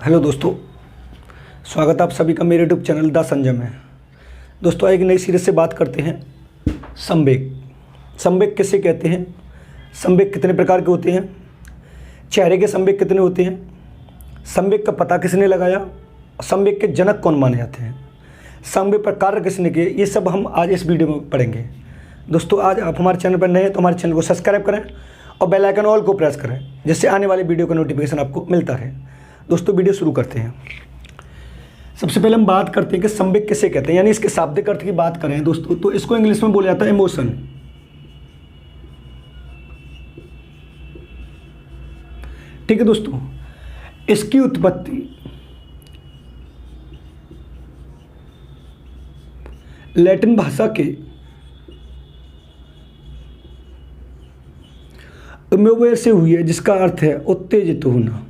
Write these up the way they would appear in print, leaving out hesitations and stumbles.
Hello दोस्तों, स्वागत है आप सभी का मेरे यूट्यूब चैनल द संजय में। दोस्तों एक नई सीरीज से बात करते हैं संवेग। संवेग किसे कहते हैं, संवेग कितने प्रकार के होते हैं, चेहरे के संवेग कितने होते हैं, संवेग का पता किसने लगाया, संवेग के जनक कौन माने जाते हैं, संवेग पर कार्य किसने किए, ये सब हम आज इस वीडियो में पढ़ेंगे। दोस्तों आज आप हमारे चैनल पर नए हैं तो हमारे चैनल को सब्सक्राइब करें और बेल आइकन ऑल को प्रेस करें, जिससे आने वाली वीडियो का नोटिफिकेशन आपको मिलता रहे। दोस्तों वीडियो शुरू करते हैं। सबसे पहले हम बात करते हैं कि संवेग किसे कहते हैं, यानी इसके शाब्दिक अर्थ की बात करें दोस्तों तो इसको इंग्लिश में बोला जाता है इमोशन। ठीक है दोस्तों, इसकी उत्पत्ति लैटिन भाषा के इमोवेर से हुई है, जिसका अर्थ है उत्तेजित होना।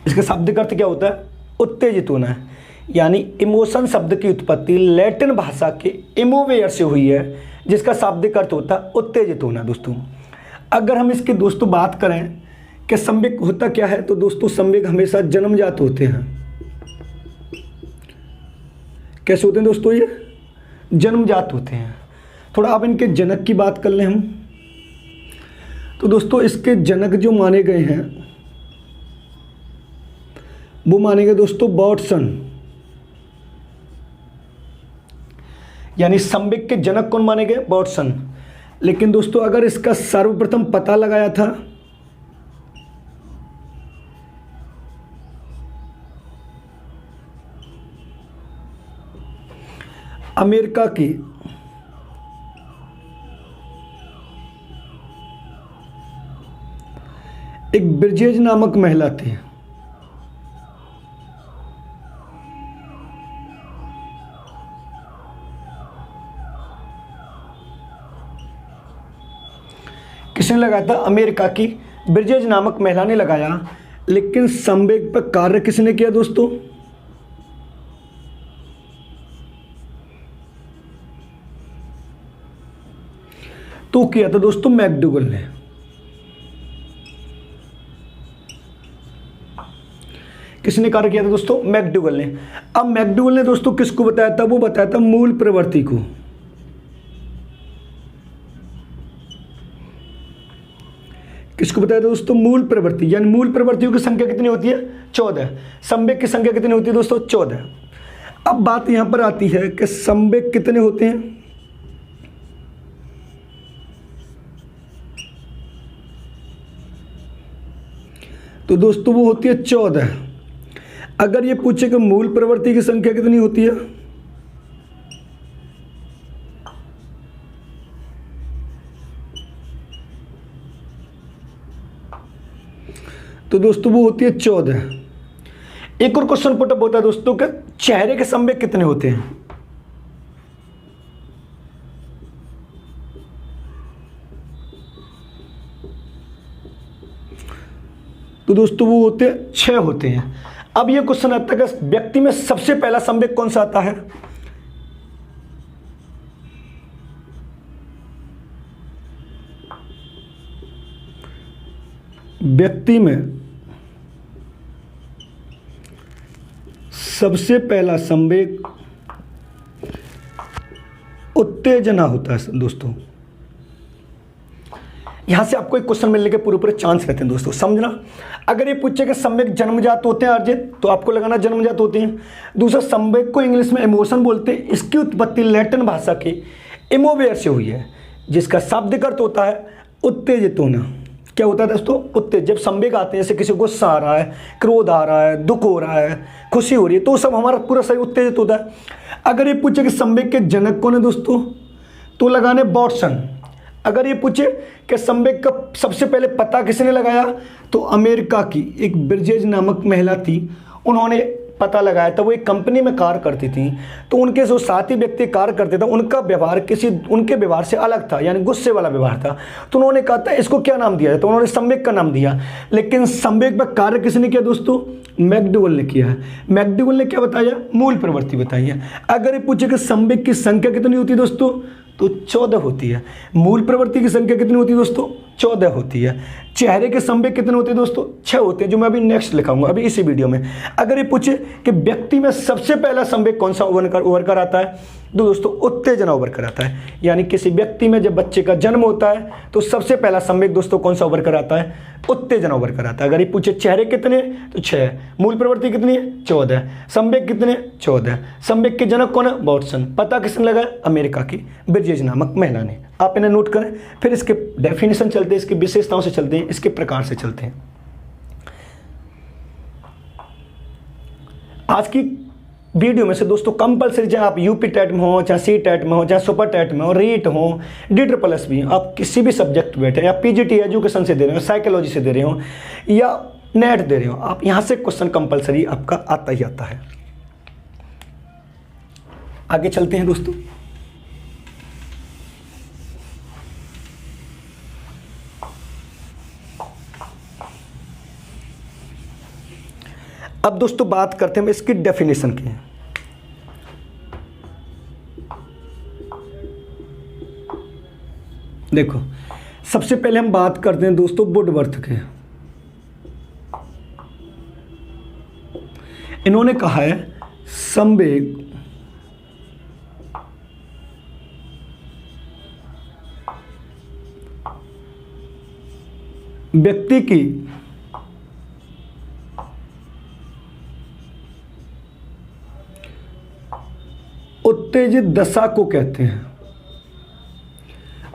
इसका शाब्दिक अर्थ क्या होता है, उत्तेजित होना है। यानी इमोशन शब्द की उत्पत्ति लैटिन भाषा के इमोवेयर से हुई है, जिसका शाब्दिक अर्थ होता है उत्तेजित होना। दोस्तों अगर हम इसकी दोस्तों बात करें कि संवेग होता क्या है, तो दोस्तों संवेग हमेशा जन्मजात होते हैं। कैसे होते हैं दोस्तों, ये जन्मजात होते हैं। थोड़ा अब इनके जनक की बात कर लें हम, तो दोस्तों इसके जनक जो माने गए हैं वो माने गए दोस्तों बर्टसन। यानी संवेग के जनक कौन माने गए, बर्टसन। लेकिन दोस्तों अगर इसका सर्वप्रथम पता लगाया था अमेरिका की एक ब्रिजेज नामक महिला थी। किसने लगाया था, अमेरिका की ब्रिजेज नामक महिला ने लगाया। लेकिन संवेग पर कार्य किसने किया दोस्तों, तो किया था दोस्तों मैकडूगल ने। किसने कार्य किया था दोस्तों, मैकडूगल ने। अब मैकडूगल ने दोस्तों किसको बताया था, वो बताया था मूल प्रवृत्ति को। किसको बताया था दोस्तों, मूल प्रवृत्ति। यानी मूल प्रवृत्तियों की संख्या कितनी होती है, 14। संवेग की संख्या कितनी होती है दोस्तों, 14। अब बात यहां पर आती है कि संवेग कितने होते हैं, तो दोस्तों वो होती है 14। अगर ये पूछे कि मूल प्रवृत्ति की संख्या कितनी होती है, तो दोस्तों वो होती है 14। एक और क्वेश्चन पुटअप होता है दोस्तों कि चेहरे के संवेग कितने होते हैं, तो दोस्तों वो होते हैं 6 होते हैं। अब ये क्वेश्चन आता है कि व्यक्ति में सबसे पहला संवेग कौन सा आता है, व्यक्ति में सबसे पहला संवेग उत्तेजना होता है। दोस्तों यहां से आपको एक क्वेश्चन मिलने के पूरे चांस रहते हैं दोस्तों, समझना। अगर ये पूछे कि संवेग जन्मजात होते हैं अर्जित, तो आपको लगाना जन्मजात होते हैं। दूसरा, संवेग को इंग्लिश में इमोशन बोलते हैं। इसकी उत्पत्ति लैटिन भाषा के इमोवेयर से हुई है, जिसका शाब्दिक अर्थ होता है उत्तेजित होना। क्या होता है दोस्तों, उत्तेजित। जब संवेग आते हैं, जैसे किसी को गुस्सा आ रहा है, क्रोध आ रहा है, दुख हो रहा है, खुशी हो रही है, तो सब हमारा पूरा शरीर उत्तेजित होता है। अगर ये पूछे कि संवेग के जनक कौन है दोस्तों, तो लगाने बर्टसन। अगर ये पूछे कि संवेग का सबसे पहले पता किसने लगाया, तो अमेरिका की एक ब्रिजेज नामक महिला थी, उन्होंने पता लगाया था। वो एक कंपनी में कार्य करती थी, तो उनके जो साथी व्यक्ति कार्य करते थे उनका व्यवहार उनके व्यवहार से अलग था, यानी गुस्से वाला व्यवहार था। तो उन्होंने कहा था इसको क्या नाम दिया जाए, तो उन्होंने संवेग का नाम दिया। लेकिन संवेग पर कार्य किसने किया दोस्तों, मैकडूगल ने किया है। मैकडूगल ने क्या बताया, मूल प्रवृत्ति बताई है। अगर ये पूछे कि संवेग की संख्या कितनी होती है दोस्तों, तो 14 होती है। मूल प्रवृत्ति की संख्या कितनी होती है दोस्तों? 14 होती है। चेहरे के संवेग कितने होते हैं दोस्तों? 6 होते हैं, जो मैं अभी नेक्स्ट लिखाऊंगा अभी इसी वीडियो में। अगर ये पूछे कि व्यक्ति में सबसे पहला संवेग कौन सा उभर कर आता है, तो दोस्तों उत्तेजना उभर कर आता है। यानी किसी व्यक्ति में जब बच्चे का जन्म होता है तो सबसे पहला संवेग दोस्तों कौन सा उभर कर आता है? उत्तेजना उभर कर आता है। अगर ये पूछे चेहरे कितने, तो 6। मूल प्रवृत्ति कितनी है? 14। संवेग कितने? 14। संवेग के जनक कौन है? वॉटसन। पता किसने लगाया? अमेरिका की ब्रिजेज नामक महिला ने। आप इन्हें नोट करें। फिर इसके डेफिनेशन चलते हैं, इसकी विशेषताओं से चलते हैं, इसके प्रकार से चलते हैं। आज की वीडियो में से दोस्तों कंपलसरी, चाहे आप यूपी टेट में हो, चाहे सी टेट में हो, चाहे सुपर टेट में हो, रीट हो, D++ भी, आप किसी भी सब्जेक्ट बैठे या PGT एजुकेशन से दे रहे हो, साइकोलॉजी से दे रहे हो या नेट दे रहे हो, आप यहां से क्वेश्चन कंपलसरी आपका आता ही आता है। आगे चलते हैं दोस्तों। अब दोस्तों बात करते हैं इसकी डेफिनेशन की। देखो, सबसे पहले हम बात करते हैं दोस्तों वुडवर्थ के। इन्होंने कहा है संवेग व्यक्ति की उत्तेजित दशा को कहते हैं।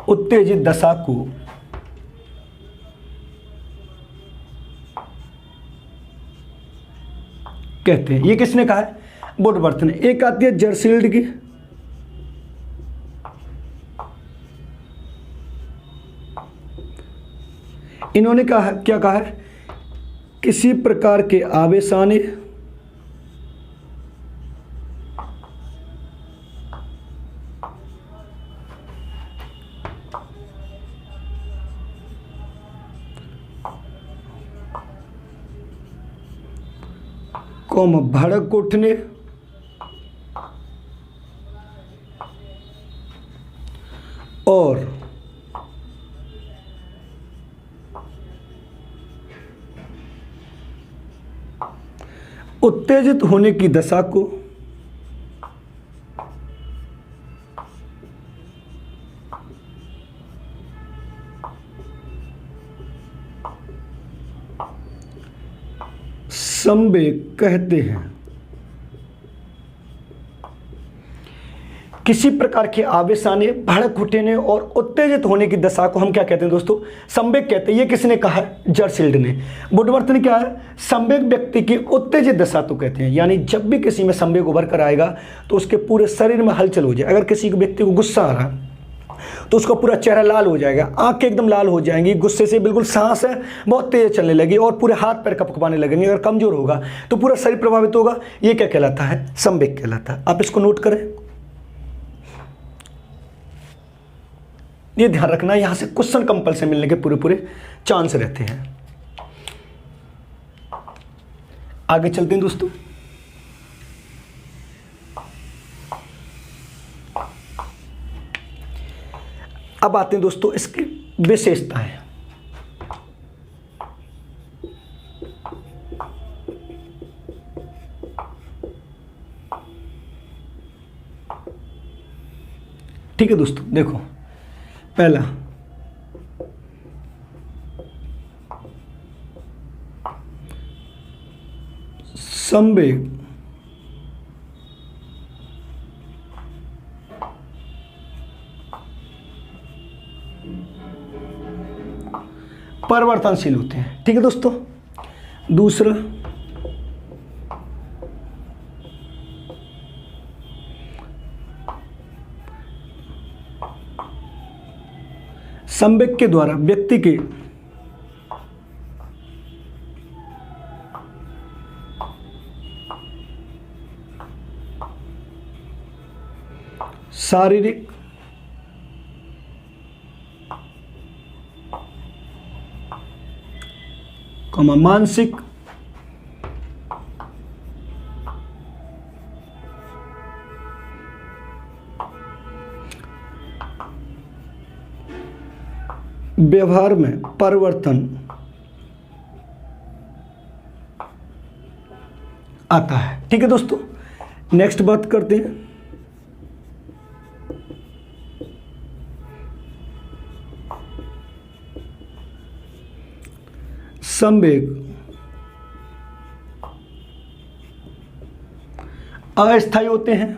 उत्तेजित दशा को कहते हैं। ये किसने कहा है? वुडवर्थ ने। एक आती है जर्सील्ड की, इन्होंने कहा, क्या कहा है? किसी प्रकार के आवेश आने भड़क उठने और उत्तेजित होने की दशा को संवेग कहते हैं। किसी प्रकार के आवेश आने, भड़क उठने और उत्तेजित होने की दशा को हम क्या कहते हैं दोस्तों? संवेग कहते हैं। ये किसने कहा है? जर्सील्ड ने। वुडवर्थ ने क्या है? संवेग व्यक्ति की उत्तेजित दशा तो कहते हैं। यानी जब भी किसी में संवेग उभर कर आएगा तो उसके पूरे शरीर में हलचल हो जाए। अगर किसी व्यक्ति को गुस्सा आ रहा है तो उसका पूरा चेहरा लाल हो जाएगा, आंखें एकदम लाल हो जाएंगी, गुस्से से बिल्कुल सांस है बहुत तेज चलने लगी और पूरे हाथ पैर कपकपाने लगेंगे। अगर कमजोर होगा तो पूरा शरीर प्रभावित होगा। ये क्या कहलाता है? संवेग कहलाता है। आप इसको नोट करें, ये ध्यान रखना, यहां से क्वेश्चन कंपल्सरी मिलने के पूरे चांस रहते हैं। आगे चलते हैं दोस्तों। अब आते हैं दोस्तों इसकी विशेषताएं। ठीक है दोस्तों, देखो पहला संवेग परिवर्तनशील होते हैं। ठीक है दोस्तों। दूसरा संवेग के द्वारा व्यक्ति के शारीरिक मानसिक व्यवहार में परिवर्तन आता है। ठीक है दोस्तों, नेक्स्ट बात करते हैं संवेग अस्थायी होते हैं।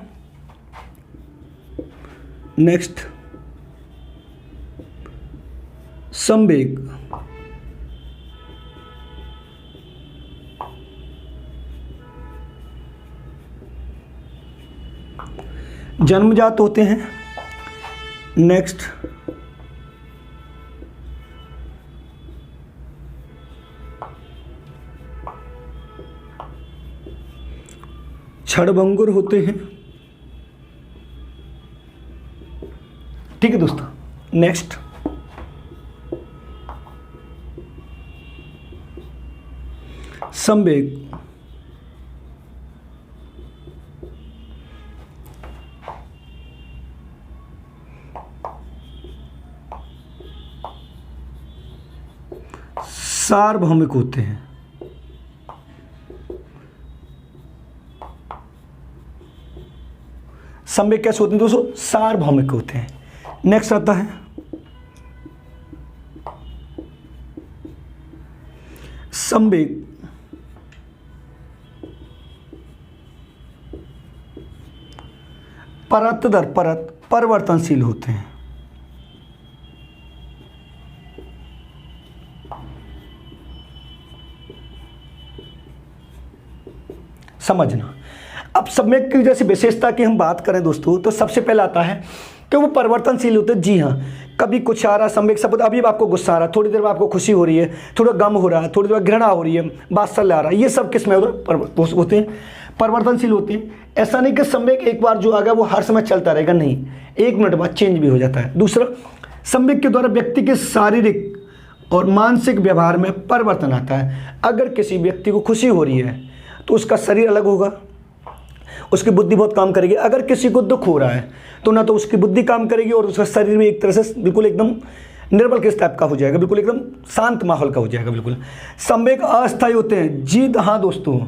नेक्स्ट, संवेग जन्मजात होते हैं। नेक्स्ट, क्षणभंगुर होते हैं। ठीक है दोस्तों, नेक्स्ट, संवेग सार्वभौमिक होते हैं। संवेग कैसे होते हैं दोस्तों? सार्वभौमिक होते हैं। नेक्स्ट आता है संवेग परत दर परत परिवर्तनशील होते हैं। समझना, अब संवेग की जैसे विशेषता की हम बात करें दोस्तों, तो सबसे पहले आता है कि वो परिवर्तनशील होते हैं। जी हाँ, कभी कुछ आ रहा संवेग शब्द, अभी आपको गुस्सा आ रहा, थोड़ी देर में आपको खुशी हो रही है, थोड़ा गम हो रहा है, थोड़ी देर में घृणा हो रही है, वात्सल्य आ रहा है, ये सब किस में होते हैं? परिवर्तनशील होते हैं। ऐसा नहीं कि संवेग एक बार जो आ गया वो हर समय चलता रहेगा, नहीं, 1 मिनट बाद चेंज भी हो जाता है। दूसरा, संवेग के द्वारा व्यक्ति के शारीरिक और मानसिक व्यवहार में परिवर्तन आता है। अगर किसी व्यक्ति को खुशी हो रही है तो उसका शरीर अलग होगा, उसकी बुद्धि बहुत काम करेगी। अगर किसी को दुख हो रहा है तो ना तो उसकी बुद्धि काम करेगी और उसका शरीर में एक तरह से बिल्कुल एकदम निर्बल किस टाइप का हो जाएगा, बिल्कुल एकदम शांत माहौल का हो जाएगा। बिल्कुल संवेग अस्थायी होते हैं। जी हाँ दोस्तों,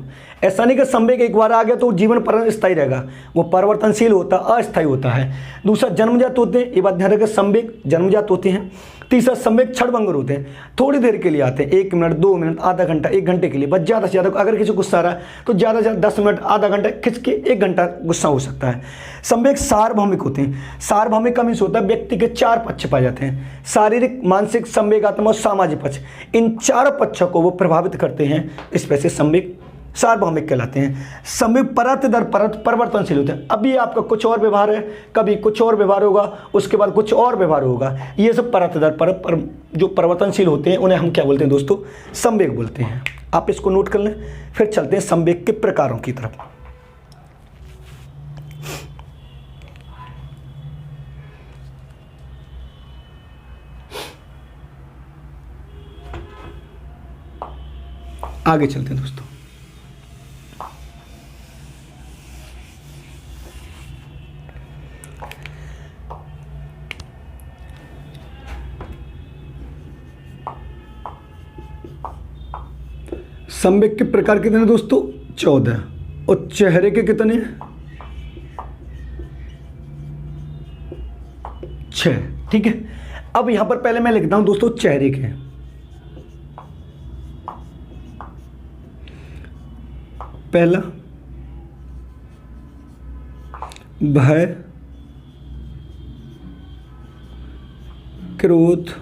ऐसा नहीं कि संवेग एक बार आ गया तो जीवन पर स्थायी रहेगा, वो परिवर्तनशील होता, अस्थायी होता है। दूसरा, जन्मजात होते हैं, ये बात ध्यान रखें, संवेग जन्मजात होते हैं। तीसरा, संवेग क्षणभंगुर होते हैं, थोड़ी देर के लिए आते हैं, 1 मिनट, 2 मिनट, आधा घंटा, 1 घंटे के लिए, बस ज़्यादा से ज़्यादा। अगर किसी को गुस्सा आ रहा है तो ज़्यादा से ज़्यादा 10 मिनट, आधा घंटा, खिंच के 1 घंटा गुस्सा हो सकता है। संवेग सार्वभौमिक होते हैं। सार्वभौमिक का मीन्स होता है व्यक्ति के 4 पक्ष पाए जाते हैं, शारीरिक, मानसिक, संवेगात्मक और सामाजिक पक्ष। इन 4 पक्षों को वो प्रभावित करते हैं, इस वजह से संवेग सार्वभौमिक कहलाते हैं। संवेग परत दर परत परिवर्तनशील होते हैं। अभी आपका कुछ और व्यवहार है, कभी कुछ और व्यवहार होगा, उसके बाद कुछ और व्यवहार होगा। ये सब परत दर परत जो परिवर्तनशील होते हैं उन्हें हम क्या बोलते हैं दोस्तों? संवेग बोलते हैं। आप इसको नोट कर लें, फिर चलते हैं संवेग के प्रकारों की तरफ। आगे चलते हैं दोस्तों। संवेग के प्रकार कितने हैं दोस्तों? 14। और चेहरे के कितने? 6। ठीक है, अब यहां पर पहले मैं लिखता हूं दोस्तों चेहरे के। पहला, भय, क्रोध,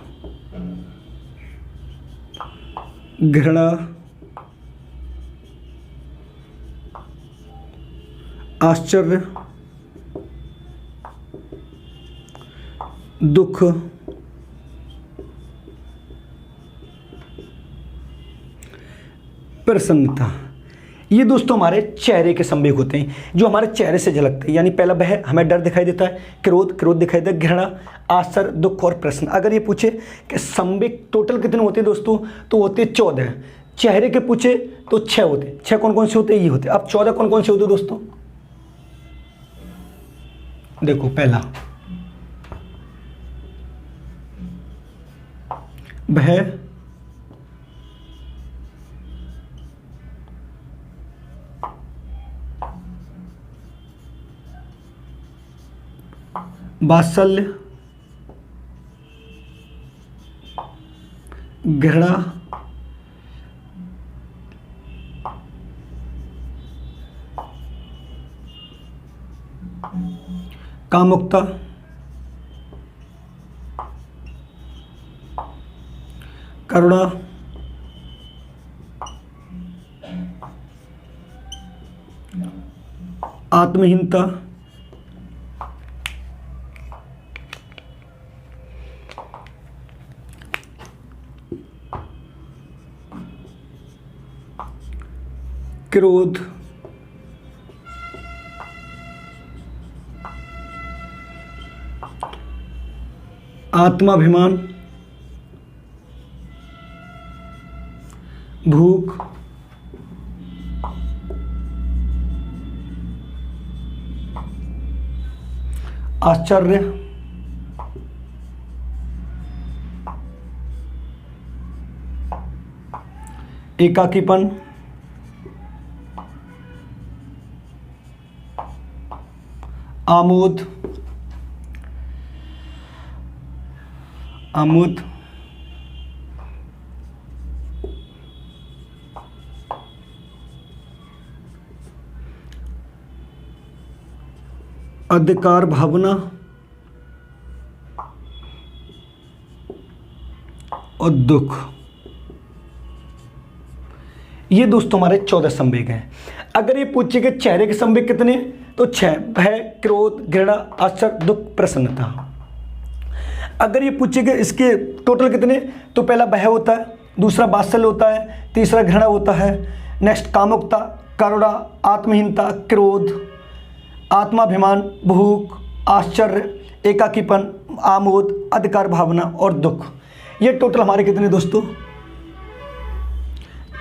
घृणा, आश्चर्य, दुख, प्रसन्नता। ये दोस्तों हमारे चेहरे के संवेग होते हैं, जो हमारे चेहरे से झलकते हैं। यानी पहला भय, हमें डर दिखाई देता है, क्रोध दिखाई देता है, घृणा, आश्चर्य, दुख और प्रश्न। अगर ये पूछे कि संवेग टोटल कितने होते हैं दोस्तों, तो होते 14। चेहरे के पूछे तो 6 होते। 6 कौन कौन से होते हैं? ये होते। अब 14 कौन कौन से होते हैं दोस्तों? देखो, पहला भय, वात्सल्य, घृणा, कामुकता, करुणा, आत्महीनता, क्रोध, आत्माभिमान, भूख, आश्चर्य, एकाकीपन, आमोद, आमोद, अधिकार भावना और दुख। ये दोस्तों हमारे 14 संवेग हैं। अगर ये पूछे कि चेहरे के संवेग कितने, तो 6, भय, क्रोध, घृणा, आश्चर्य, दुख, प्रसन्नता। अगर ये पूछे कि इसके टोटल कितने, तो पहला भय होता है, दूसरा वात्सल्य होता है, तीसरा घृणा होता है, नेक्स्ट कामुकता, करुणा, आत्महीनता, क्रोध, आत्माभिमान, भूख, आश्चर्य, एकाकीपन, आमोद, अधिकार भावना और दुख। ये टोटल हमारे कितने दोस्तों,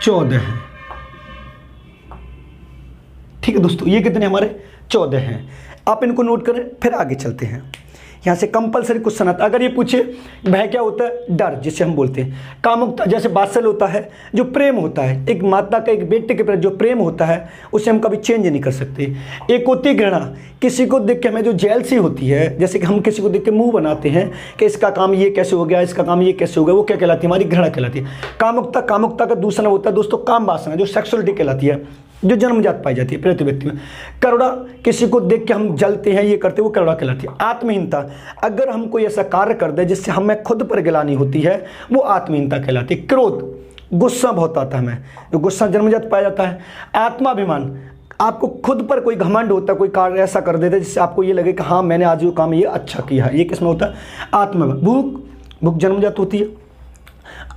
14 हैं। ठीक है दोस्तों, ये कितने हमारे 14 हैं। आप इनको नोट करें, फिर आगे चलते हैं। यहाँ से कंपलसरी क्वेश्चन आता है। अगर ये पूछे भय क्या होता है, डर जिसे हम बोलते हैं, कामुकता जैसे वात्सल्य होता है, जो प्रेम होता है, एक माता का एक बेटे के प्रति जो प्रेम होता है उसे हम कभी चेंज नहीं कर सकते। एक होती घृणा, किसी को देख के हमें जो जेलसी होती है, जैसे कि हम किसी को देख के मुंह बनाते हैं कि इसका काम ये कैसे हो गया, इसका काम ये कैसे हो गया, वो क्या कहलाती है, हमारी घृणा कहलाती है। कामुकता, कामुकता का दूसरा होता है दोस्तों काम वासना, जो सेक्सुअलिटी कहलाती है, जो जन्मजात पाई जाती है प्रति व्यक्ति में। करुणा, किसी को देख के हम जलते हैं, ये करते हैं, वो करुणा कहलाती है। आत्महीनता, अगर हम कोई ऐसा कार्य कर दे जिससे हमें खुद पर गिलानी होती है, वो आत्महीनता कहलाती है। क्रोध, गुस्सा बहुत आता है हमें, जो गुस्सा जन्मजात पाया जाता है। आत्माभिमान, आपको खुद पर कोई घमंड होता है, कोई कार्य ऐसा कर देता है जिससे आपको ये लगे कि हाँ मैंने आज वो काम ये अच्छा किया है, ये किसमें होता है, आत्माभिमान। भूख, भूख जन्मजात होती है।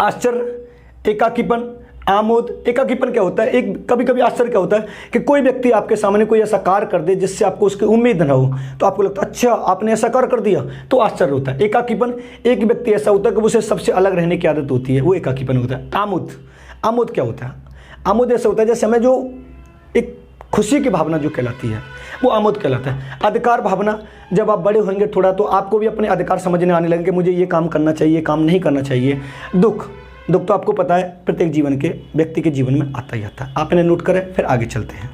आश्चर्य, एकाकीपन, आमोद, एकाकीपन क्या होता है, एक कभी कभी आश्चर्य क्या होता है कि कोई व्यक्ति आपके सामने कोई ऐसा कार्य कर दे जिससे आपको उसकी उम्मीद न हो, तो आपको लगता है अच्छा आपने ऐसा कार्य कर दिया, तो आश्चर्य होता है। एकाकीपन, एक व्यक्ति ऐसा होता है कि उसे सबसे अलग रहने की आदत होती है, वो एकाकीपन होता है। आमोद, आमोद क्या होता है, आमोद ऐसा होता है जैसे हमें जो एक खुशी की भावना जो कहलाती है, वो आमोद कहलाता है। अधिकार भावना, जब आप बड़े होंगे थोड़ा तो आपको भी अपने अधिकार समझने आने लगेंगे, मुझे ये काम करना चाहिए, काम नहीं करना चाहिए। दुख, दुख तो आपको पता है प्रत्येक जीवन के व्यक्ति के जीवन में आता ही आता है। आप इन्हें नोट करें, फिर आगे चलते हैं।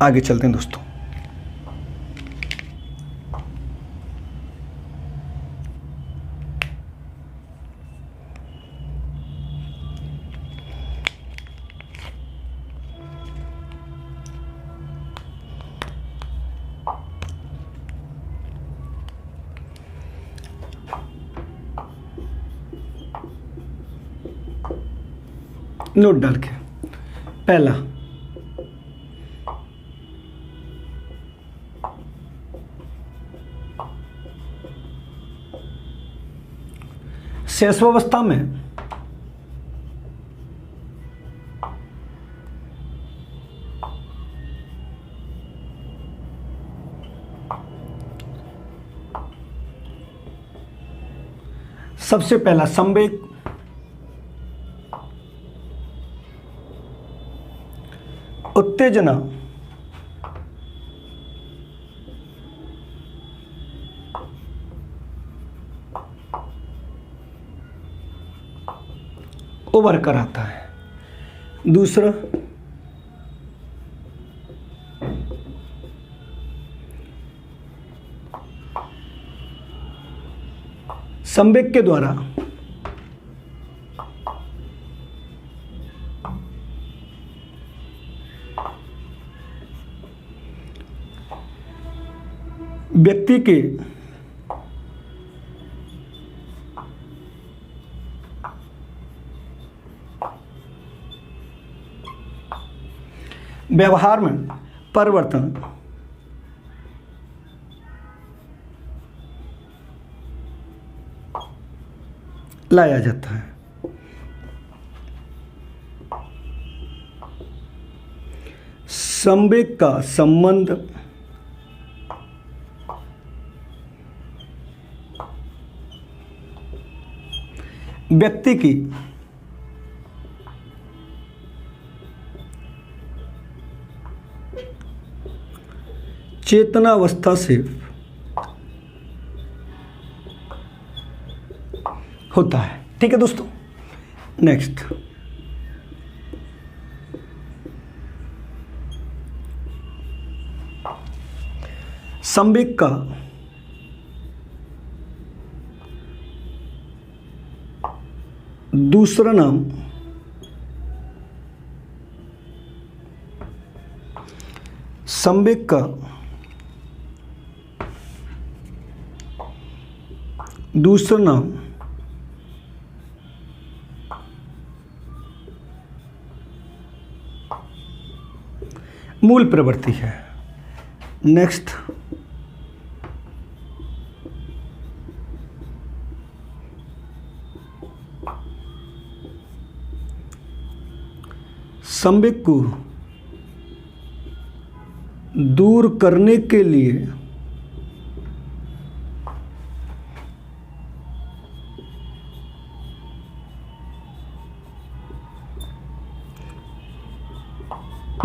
आगे चलते हैं दोस्तों। नोट डाल के, पहला शैशवावस्था में सबसे पहला संवेग, उत्तेजना, उभर कर आता है। दूसरा संवेग के द्वारा व्यक्ति के व्यवहार में परिवर्तन लाया जाता है। संवेग का संबंध व्यक्ति की चेतनावस्था से होता है। ठीक है दोस्तों, नेक्स्ट संवेग का दूसरा नाम संवेग का दूसरा नाम मूल प्रवृत्ति है। नेक्स्ट संवेग को दूर करने के लिए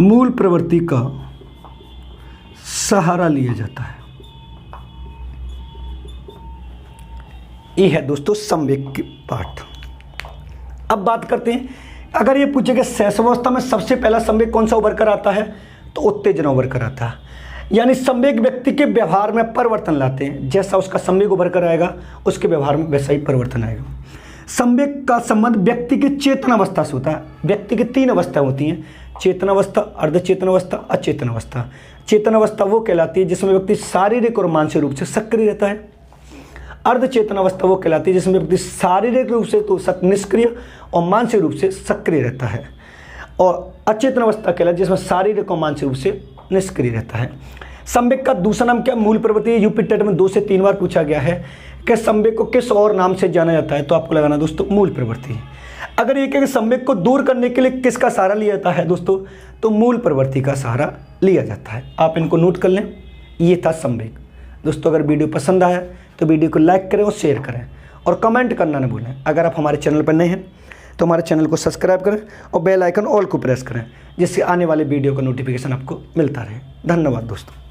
मूल प्रवृत्ति का सहारा लिया जाता है। ये है दोस्तों संवेग की पाठ। अब बात करते हैं, अगर ये पूछे कि शैशवावस्था में सबसे पहला संवेग कौन सा उभर कर आता है, तो उत्तेजना उभर कर आता है। यानी संवेग व्यक्ति के व्यवहार में परिवर्तन लाते हैं। जैसा उसका संवेग उभर कर आएगा, उसके व्यवहार में वैसा ही परिवर्तन आएगा। संवेग का संबंध व्यक्ति की चेतनावस्था से होता है। व्यक्ति की 3 अवस्थाएं होती हैं, चेतनावस्था, अर्धचेतनावस्था, अचेतनावस्था। चेतनावस्था वो कहलाती है जिसमें व्यक्ति शारीरिक और मानसिक रूप से सक्रिय रहता है। अर्धचेतनावस्था वो कहलाती है जिसमें व्यक्ति शारीरिक रूप से तो निष्क्रिय और मानसिक रूप से सक्रिय रहता है। और अचेतनावस्था कहलाती है जिसमें शारीरिक और मानसिक रूप से निष्क्रिय रहता है। संवेग का दूसरा नाम क्या, मूल प्रवृत्ति। यूपी टेट में 2 से 3 बार पूछा गया है कि संवेग को किस और नाम से जाना जाता है, तो आपको लगाना दोस्तों मूल प्रवृत्ति। अगर ये कहें संवेग को दूर करने के लिए किसका सहारा लिया जाता है दोस्तों, तो मूल प्रवृत्ति का सहारा लिया जाता है। आप इनको नोट कर लें, ये था संवेग। दोस्तों अगर वीडियो पसंद आया तो वीडियो को लाइक करें और शेयर करें और कमेंट करना न भूलें। अगर आप हमारे चैनल पर नए हैं तो हमारे चैनल को सब्सक्राइब करें और बेल आइकन ऑल को प्रेस करें, जिससे आने वाले वीडियो का नोटिफिकेशन आपको मिलता रहे। धन्यवाद दोस्तों।